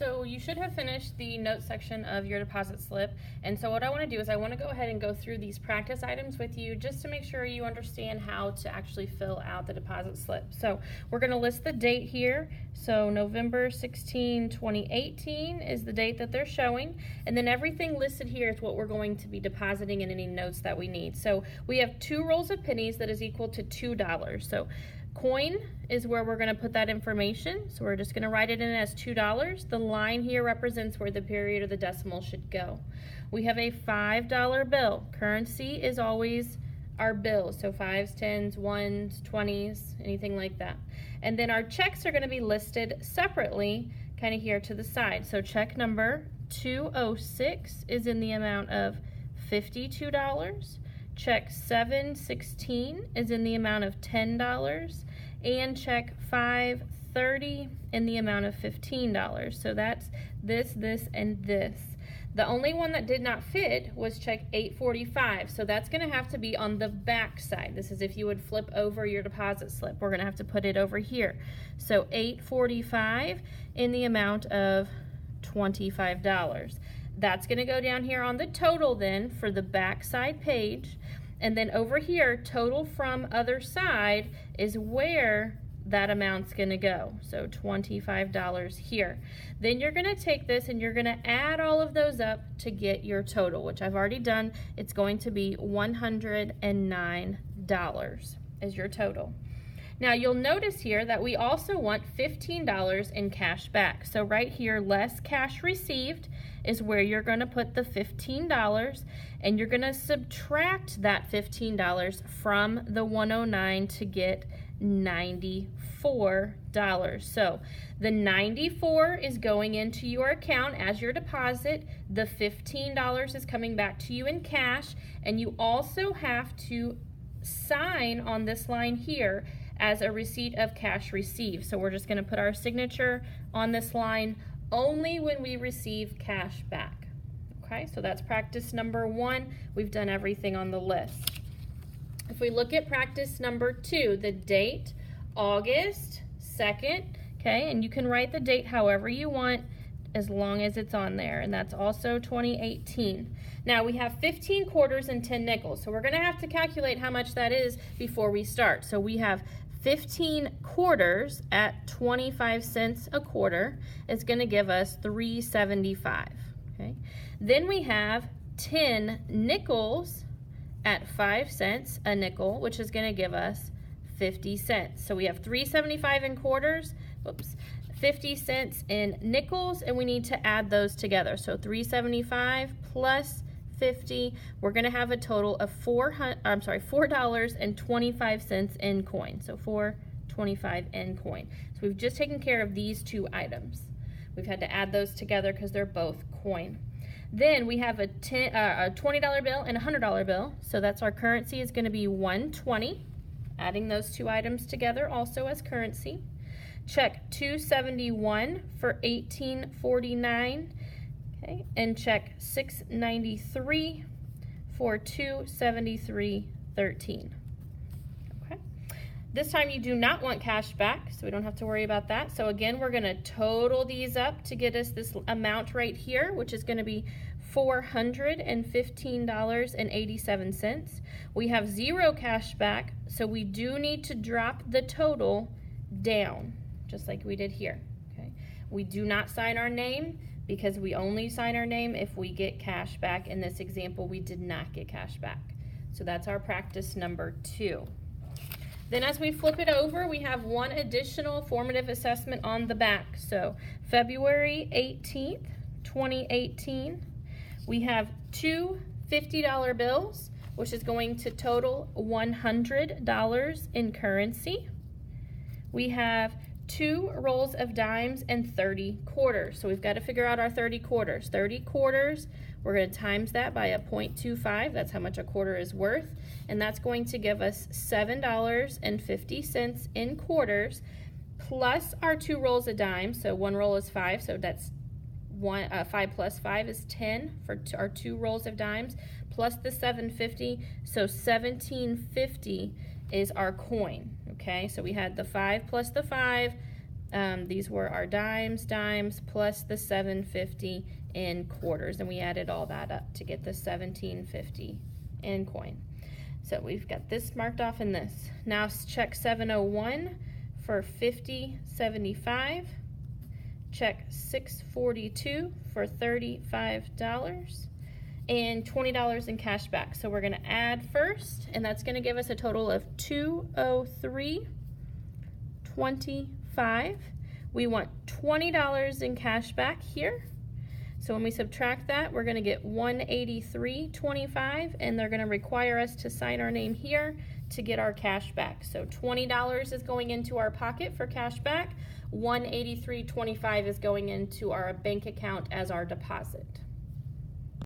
So you should have finished the notes section of your deposit slip, and so what I want to do is I want to go ahead and go through these practice items with you just to make sure you understand how to actually fill out the deposit slip. So we're going to list the date here. So November 16, 2018 is the date that they're showing, and then everything listed here is what we're going to be depositing in any notes that we need. So we have 2 rolls of pennies that is equal to $2. So coin is where we're going to put that information, so we're just going to write it in as $2. The line here represents where the period or the decimal should go. We have a $5 bill. Currency is always our bills, so 5s, 10s, 1s, 20s, anything like that. And then our checks are going to be listed separately kind of here to the side. So check number 206 is in the amount of $52. Check 716 is in the amount of $10, and check 530 in the amount of $15. So that's this, and this. The only one that did not fit was check 845. So that's going to have to be on the back side. This is if you would flip over your deposit slip. We're going to have to put it over here. So 845 in the amount of $25. That's going to go down here on the total then for the back side page. And then over here, total from other side is where that amount's going to go. So $25 here. Then you're going to take this and you're going to add all of those up to get your total, which I've already done. It's going to be $109 is your total. Now you'll notice here that we also want $15 in cash back. So right here, less cash received is where you're going to put the $15, and you're going to subtract that $15 from the 109 to get $94. So the 94 is going into your account as your deposit. The $15 is coming back to you in cash, and you also have to sign on this line here as a receipt of cash received. So we're just going to put our signature on this line only when we receive cash back. Okay, so that's practice number 1. We've done everything on the list. If we look at practice number 2, the date, August 2nd, okay, and you can write the date however you want as long as it's on there, and that's also 2018. Now we have 15 quarters and 10 nickels, so we're going to have to calculate how much that is before we start. So we have 15 quarters at 25 cents a quarter is going to give us $3.75. Okay. Then we have 10 nickels at 5 cents a nickel, which is going to give us 50 cents. So we have $3.75 in quarters, 50 cents in nickels, and we need to add those together. So $3.75 plus 50, we're going to have a total of $4.25 in coin. So $4.25 in coin. So we've just taken care of these 2 items. We've had to add those together because they're both coin. Then we have a $20 bill and a $100 bill. So that's our currency is going to be 120. Adding those 2 items together also as currency. Check 271 for 1849. Okay, and check 693 for 273.13. Okay. This time you do not want cash back, so we don't have to worry about that. So again, we're going to total these up to get us this amount right here, which is going to be $415.87. We have 0 cash back, so we do need to drop the total down, just like we did here. Okay. We do not sign our name, because we only sign our name if we get cash back. In this example, we did not get cash back. So that's our practice number 2. Then as we flip it over, we have one additional formative assessment on the back. So February 18th, 2018, we have 2 $50 bills, which is going to total $100 in currency. We have 2 rolls of dimes and 30 quarters. So we've got to figure out our 30 quarters. 30 quarters, we're going to times that by a 0.25. That's how much a quarter is worth. And that's going to give us $7.50 in quarters, plus our 2 rolls of dimes. So 1 roll is 5, so that's 5 plus 5 is 10 for our 2 rolls of dimes, plus the $7.50. So $17.50 is our coin. Okay, so we had the 5 plus the 5 These were our dimes plus the $7.50 in quarters, and we added all that up to get the $17.50 in coin. So we've got this marked off in this. Now check 701 for $50.75. Check 642 for $35. And $20 in cash back. So we're going to add first, and that's going to give us a total of $203.25. We want $20 in cash back here. So when we subtract that, we're going to get $183.25, and they're going to require us to sign our name here to get our cash back. So $20 is going into our pocket for cash back. $183.25 is going into our bank account as our deposit.